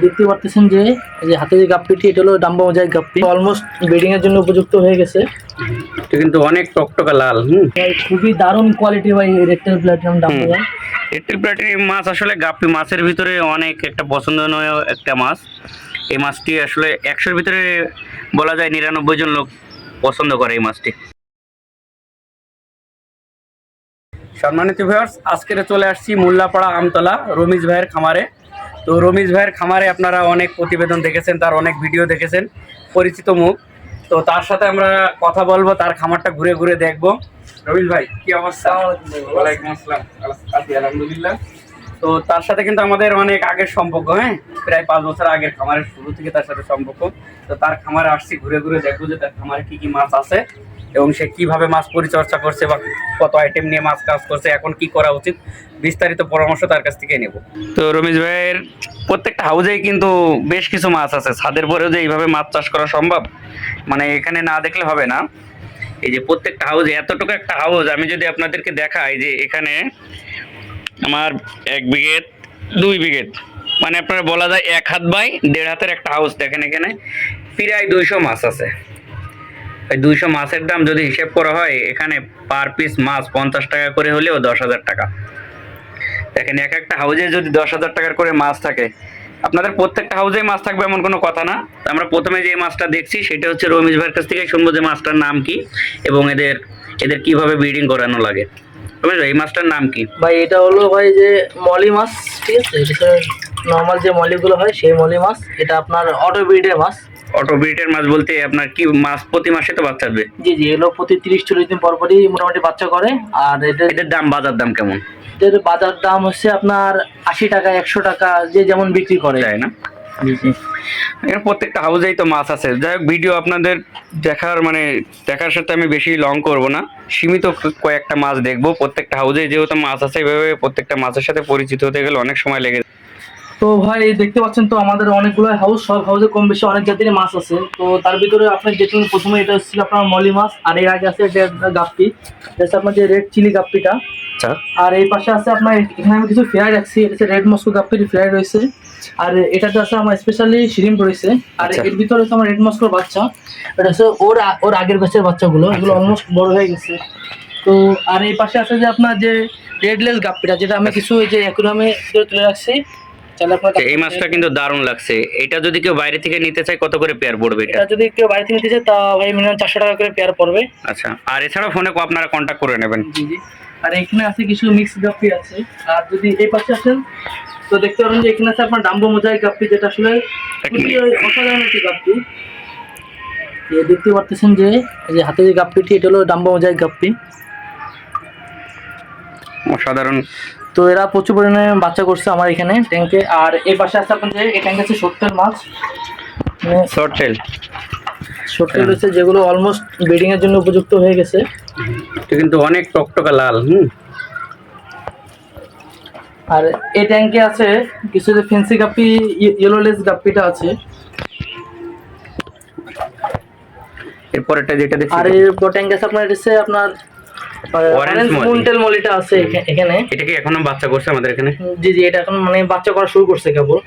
দেখতে পারতেছেন যে এই যে হাতে যে গাপ্পিটি, এটা হলো ডাম্বা মোজাইক গাপ্পি। অলমোস্ট ব্রিডিং এর জন্য উপযুক্ত হয়ে গেছে। এটা কিন্তু অনেক টকটকা লাল। ভাই খুবই দারুণ কোয়ালিটি ভাই রেড-টেল প্লাটিনাম ডাম্বা। রেড-টেল প্লাটিনাম মাছ আসলে গাপ্পি মাছের ভিতরে অনেক একটা পছন্দনীয় একটা মাছ। এই মাছটি আসলে 100-র ভিতরে বলা যায় 99 জন লোক পছন্দ করে এই মাছটি। সম্মানিত ভিউয়ার্স, আজকে চলে আসছি মোল্লাপাড়া আমতলা রমিজ ভাইয়ের খামারে। তো রমিজ ভাইয়ের খামারে আপনারা অনেক প্রতিবেদন দেখেছেন, তার অনেক ভিডিও দেখেছেন, পরিচিত মুখ। তো তার সাথে আমরা কথা বলবো, তার খামারটা ঘুরে ঘুরে দেখবো। রমিজ ভাই, কি অবস্থা? ওয়ালাইকুম আসসালাম। আলহামদুলিল্লাহ। তো তার সাথে কিন্তু আমাদের অনেক আগের সম্পর্ক, হ্যাঁ, প্রায় 5 বছর আগের, খামারের শুরু থেকে তার সাথে সম্পর্ক। তো তার খামারে আসছি, ঘুরে ঘুরে দেখবো যে তার খামারে কি কি মাছ আছে এবং সে কিভাবে মাছ পরিচর্যা করছে বা কত আইটেম নিয়ে মাছ কাজ করছে, এখন কি করা উচিত, বিস্তারিত পরামর্শ তার কাছ থেকে নেব। তো রমেশ ভাইয়ের প্রত্যেকটা হাউজেই কিন্তু বেশ কিছু মাছ আছে। ছাদের পরেও যে এইভাবে মাছ চাষ করা সম্ভব, মানে এখানে না দেখলে হবে না। এই যে প্রত্যেকটা হাউজে, এতটুকু একটা হাউজ আমি যদি আপনাদেরকে দেখাই, যে এখানে আমার 1 বিঘেত 2 বিঘেত, মানে আপনারা বলা যায় 1 হাত বাই 1.5 হাতের একটা হাউস। দেখেন এখানে প্রায় 200 মাছ আছে। 200 মাছের দাম যদি হিসেব করা হয়, এখানে পার পিস মাছ 50 টাকা করে হলেও 10,000 টাকা। দেখেন এক একটা হাউজে যদি 10,000 টাকার করে মাছ থাকে, আপনাদের প্রত্যেকটা হাউজেই মাছ থাকবে এমন কোনো কথা না। আমরা প্রথমে যে মাছটা দেখছি সেটা হচ্ছে রমেশ ভাইয়ের কাছ থেকে শুনবো যে মাছটার নাম কি এবং এদের কিভাবে ব্রিডিং করানো লাগে। রমেশ ভাই, এই মাছটার নাম কি? ভাই এটা হলো ভাই যে মলি মাছ, ঠিক আছে। এটা নর্মাল যে মলিগুলো হয় সেই মলি মাছ। এটা আপনার অটো ব্রিডের মাছ। অটো ব্রিডের মাছ বলতে আপনার কি মাছ প্রতি মাসে তো বাচ্চা দেবে? জি জি, এগুলো প্রতি 30-40 দিন পর পরই মোটামুটি বাচ্চা করে। আর এদের দাম, বাজার দাম কেমন? এদের বাজার দাম হচ্ছে আপনার 80 টাকা, 100 টাকা, যে যেমন বিক্রি করে, তাই না? জি জি। এর প্রত্যেকটা হাউজেই তো মাছ আছে। যাই হোক, ভিডিও আপনাদের দেখার সাথে আমি বেশি লং করব না, সীমিত কয়েকটা মাছ দেখবো। প্রত্যেকটা হাউজে যেহেতু মাছ আছে, এভাবে প্রত্যেকটা মাছের সাথে পরিচিত হতে গেলে অনেক সময় লেগে যায়। তো ভাই দেখতে পাচ্ছেন তো আমাদের অনেকগুলো হাউস, সব হাউসে কম বেশি অনেক জাতের মাছ আছে। তো তার ভিতরে আপনার দেখুন, প্রথমে এটা হচ্ছিল আপনার মলি মাছ, আর এর আগে আছে গাপ্পি, এটা আপনার যে রেড চিলি গাপ্পিটা। আচ্ছা। আর এই পাশে আছে আপনার, এখানে আমি কিছু ফ্রাই রাখছি, এটা হচ্ছে রেড মস্কো গাপ্পির ফ্রাই রয়েছে। আর এটাতে আছে আমার স্পেশালি শ্রিম্প রয়েছে। আর এর ভিতরে হচ্ছে আমার রেড মস্কোর বাচ্চা, এটা হচ্ছে ওর আগের ব্যাচের বাচ্চাগুলো, এগুলো অলমোস্ট বড় হয়ে গেছে। তো আর এই পাশে আছে যে আপনার যে রেডলেস গাপ্পিটা, যেটা আমি কিছু এই যে অ্যাকুরিয়ামে তুলে রাখছি। এই মাছটা কিন্তু দারুণ লাগছে। এটা যদি কেউ বাইরে থেকে নিতে চায় কত করে পেয়ার পড়বে? এটা যদি কেউ বাইরে থেকে নিতে চায় তা ভাই মিনিমাম 400 টাকা করে পেয়ার পড়বে। আচ্ছা, আর এছাড়াও ফোনে আপনারা কন্ট্যাক্ট করে নেবেন। জি জি। আর এখানে আছে কিছু মিক্স গাপ্পি আছে। আর যদি এই পাশে আসেন তো দেখতে পাবেন যে এখানে আছে আপনার ডাম্বো মোজাইক গাপ্পি, যেটা আসলে খুবই অসাধারণ একটি গাপ্পি। দেখতে পারতেছেন যে এই যে হাতে যে গাপ্পিটি, এটা হলো ডাম্বো মোজাইক গাপ্পি, অসাধারণ। তো এরা প্রচুর পরিমাণে বাচ্চা করছে আমার এখানে ট্যাঙ্কে। আর এই পাশে আছে আপনার যে এই ট্যাঙ্কে আছে শর্টেল মাছ, শর্টেল রয়েছে, যেগুলো অলমোস্ট ব্রিডিং এর জন্য উপযুক্ত হয়ে গেছে। এটা কিন্তু অনেক টকটকা লাল। আর এই ট্যাঙ্কে আছে কিছু যে ফেন্সি গাপ্পি, ইয়েলোলেস গাপ্পিটা আছে। এরপর এটা যেটা দেখছি, আর এরপর ট্যাঙ্কে আছে আপনার হচ্ছে আপনার অরেঞ্জ মুনটেল মলিটা আছে এখানে। এটা কি এখনো বাচ্চা করছে আমাদের এখানে? জি জি, এটা এখন মানে বাচ্চা করা শুরু করছে কেবল।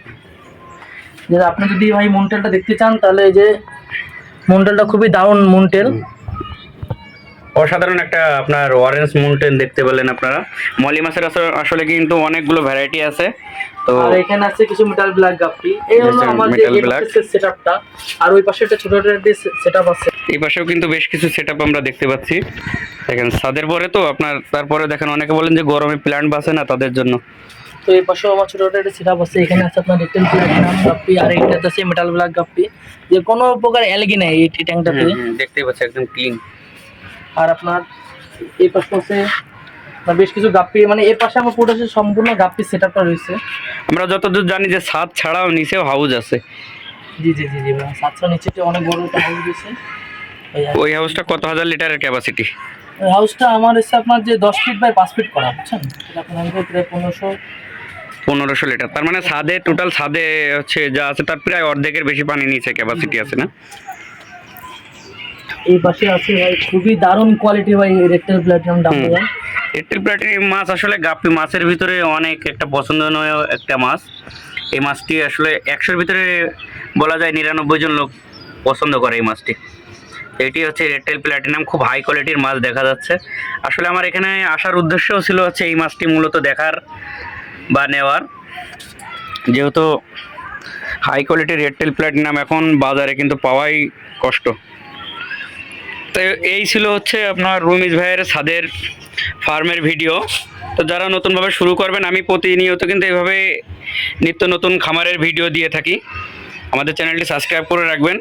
যে আপনি যদি ভাই মুনটেলটা দেখতে চান, তাহলে এই যে মুনটেলটা খুবই দারুণ মুনটেল, অসাধারণ একটা আপনার অরেঞ্জ মুনটেল দেখতে পেলেন আপনারা। মলি মাছের আসলে কিন্তু অনেকগুলো ভ্যারাইটি আছে। তো আর এখানে আছে কিছু মেটাল ব্ল্যাক গাপ্পি। এই হলো আমাদের এই পাশের সেটআপটা। আর ওই পাশে একটা ছোট একটা সেটআপ আছে। এই পাশেও কিন্তু বেশ কিছু সেটআপ আমরা দেখতে পাচ্ছি। দেখেন ছাদের পরে তো আপনার, তারপরে দেখেন অনেকে বলেন যে গরমে প্ল্যান্ট বাঁচে না, তাদের জন্য। তো এই পাশেও আমার ছোট একটা সেটআপ আছে। এখানে আছে আপনার রেটেল প্লাটিনাম গাপ্পি, আর এইটাতে আছে মেটাল ব্ল্যাক গাপ্পি, যে কোনো প্রকার অ্যালগি নেই এই ট্যাঙ্কটাতে। দেখতেই পাচ্ছি একদম ক্লিন। আর আপনার এই পাশে আছে বেশ কিছু গাপ্পি, মানে এই পাশে আমার পুরো সম্পূর্ণ গাপ্পি সেটআপটা রয়েছে। আমরা যতদূর জানি যে ছাদ ছাড়াও নিচেও হাউস আছে। জি জি জি জি, 700 নিচে অনেক বড় একটা হাউস রয়েছে। ওই হাউসটা কত হাজার লিটারের ক্যাপাসিটি? ওই হাউসটা আমার হচ্ছে আপনার যে 10 ফিট বাই 5 ফিট করা, বুঝছেন? এটা আপনার প্রায় 1500 লিটার। তার মানে ছাদে, টোটাল ছাদে হচ্ছে যা আছে তার প্রায় অর্ধেকের বেশি পানি নিচে ক্যাপাসিটি আছে না? এই পাশে আছে ভাই খুবই দারুণ কোয়ালিটি ভাই রেড-টেল প্লাটিনাম ডাম্বো। রেড-টেল প্লাটিনাম মাছ আসলে গাপ্পি মাছের ভিতরে অনেক একটা পছন্দনীয় একটা মাছ। এই মাছটি আসলে 100-র ভিতরে বলা যায় 99 জন লোক পছন্দ করে এই মাছটি। এটি হচ্ছে রেড টেল প্ল্যাটিনাম, খুব হাই কোয়ালিটির মাছ দেখা যাচ্ছে। আসলে আমার এখানে আসার উদ্দেশ্যও ছিল হচ্ছে এই মাছটি মূলত দেখার বা নেওয়ার, যেহেতু হাই কোয়ালিটির রেড টেল প্ল্যাটিনাম এখন বাজারে কিন্তু পাওয়াই কষ্ট। তো এই ছিল হচ্ছে আপনার রমিজ ভাইয়ের ছাদের ফার্মের ভিডিও। তো যারা নতুনভাবে শুরু করবেন, আমি প্রতিনিয়ত কিন্তু এইভাবে নিত্য নতুন খামারের ভিডিও দিয়ে থাকি। আমাদের চ্যানেলটি সাবস্ক্রাইব করে রাখবেন।